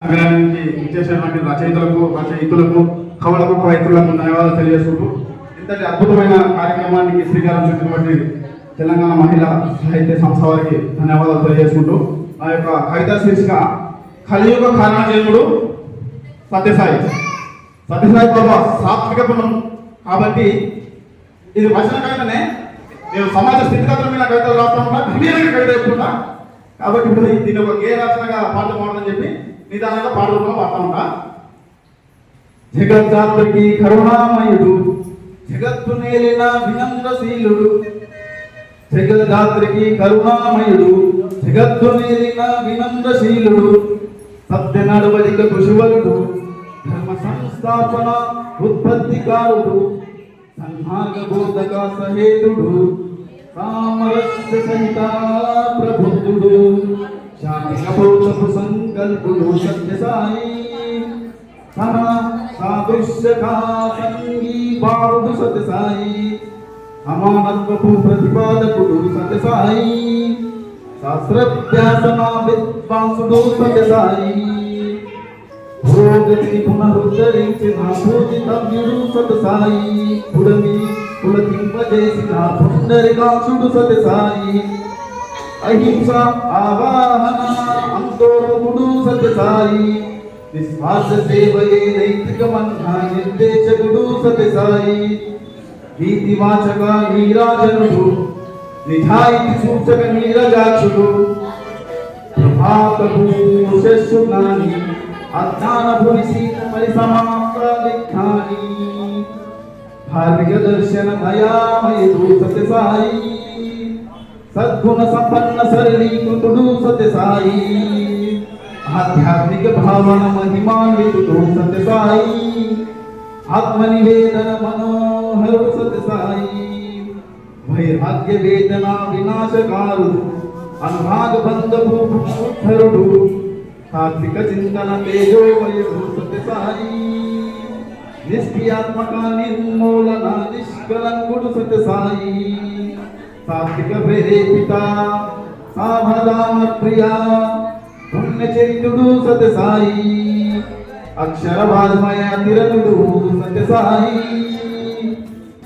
నగరానికి ఇచ్చేసినటువంటి రచయితలకు కవులకు కవయిత్రులకు ధన్యవాదాలు తెలియజేసుకుంటూ ఇంతటి అద్భుతమైన కార్యక్రమానికి శ్రీకారం చుట్టినటువంటి తెలంగాణ మహిళా సాహిత్య సంస్థ వారికి ధన్యవాదాలు తెలియజేసుకుంటూ ఆ యొక్క కవిత శీర్షిక కలియుగ కారణజన్ముడు సత్యసాయి బాబా సాత్విక గుణం కాబట్టి ఇది వచన కవితనే. నేను సమాజ స్థితిగతుల మీద కవితలు రాస్తా ఉన్నా, గంభీరంగా కవిత చెప్పుకుంటా. కాబట్టి ఇప్పుడు దీన్ని ఒక గే రచనగా పాట పాడని చెప్పి నిదానంగా పాటలో పాడుతూ ఉంటా. జగద్ధాత్రికి కరుణామయుడు, జగత్తు నేలిన వినమ్రశీలుడు. జగద్ధాత్రికి కరుణామయుడు, జగత్తు నేలిన వినమ్రశీలుడు. సత్య నడవడిక కృషివలుడు, ధర్మ సంస్థాపన ఉత్పత్తికారుడు. సన్మార్గ బోధక సహేతుడు, సామరస్య సహిత ప్రబుద్ధుడు. శాంతిక బోధపు సంకల్పుడు సత్యసాయి. తన సాదృశ్యకా సంగీపారుడు సత్యసాయి. అమానత్వపు ప్రతిపాదకుడు సత్యసాయి. శాస్త్రభ్యాసన విద్వాంసుడు సత్యసాయి. పురోగతిని పునరుద్ధరించిన పూజితవ్యుడు సత్యసాయి. పుడమి పులకింపజేసిన పుండరికాక్షుడు సత్యసాయి. అహింస ఆవాహన అంతోముడు సత్యసాయి. నిస్వార్థ సేవయే నైతికమన్న నిర్దేశకుడు సత్యసాయి. నీతివాచక నీరాజనుడు, నిజాయితీ సూచక నీరజాక్షుడు. ప్రభాతపు శస్సునాని అజ్ఞాన పులిసి పరిసమాప్త విజ్ఞాని. భార్య దర్శన దయామయుడు సత్యసాయి. సద్గుణ సంపన్న సరళీకృతుడు సత్యసాయి. ఆధ్యాత్మిక భావన మహిమాన్వితుడు సత్యసాయి. ఆత్మనివేదన మనోహరుడు సత్యసాయి. వైరాగ్య వేదన వినాశకారుడు, అనురాగ బంధపు పునరుద్ధరుడు. తాత్విక చింతన తేజోమయుడు సత్యసాయి. నిష్క్రియాత్మక నిర్మూలన నిష్కలంకుడు సత్యసాయి. సాత్విక ప్రేరేపిత సావధాన ప్రియ పుణ్యచరితుడు సత్యసాయి. అక్షర వాజ్మయ తిరతుడు సత్యసాయి.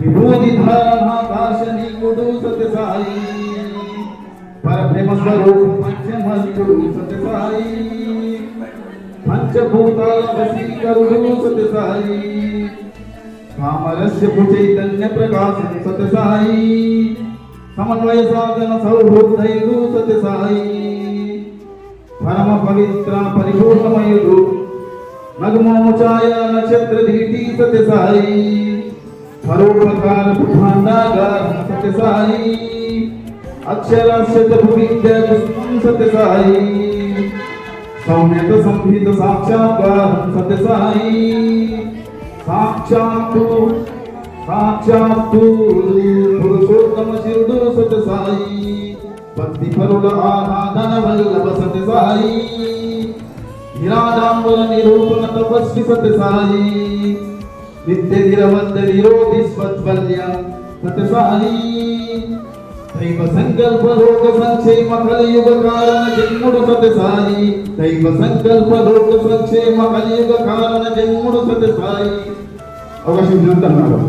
విభూతి ధారణ దార్శనికుడు సత్యసాయి. పరబ్రహ్మ స్వరూప పంచమస్తుడు సత్యసాయి. పంచభూతాల వశీకరుడు సత్యసాయి. సామరస్యపు చైతన్య ప్రకాశం సత్యసాయి. సమన్వయ సాధన సౌహృదయుడు సత్యసాయి. పరమ పవిత్ర పరిపూర్ణమయుడు, నగుమోము ఛాయ నక్షత్ర ధీటి సత్యసాయి. పరోపకార భాండాగార సత్యసాయి. అక్షరాస్యత విద్య పుష్పం సత్యసాయి. సౌమ్యత సంహిత సాక్షాత్కారం సత్యసాయి. సాక్షాత్తు పురుషోత్తమ శిరుడు సత్యసాయి. భక్తి పరుల ఆరాధన వల్లభ సత్యసాయి. నిరాడంబర నిరూపణ తపస్వి సత్యసాయి. నిత్య నిరవద్ద నిరోధి స్వత్వల్య సత్యసాయి. దైవ సంకల్ప లోక సంక్షేమ కలియుగ కారణ జన్ముడు సత్యసాయి. దైవ సంకల్ప లోక సంక్షేమ కలియుగ కారణ జన్ముడు సత్యసాయి. అవకాశం చెప్తున్నారు.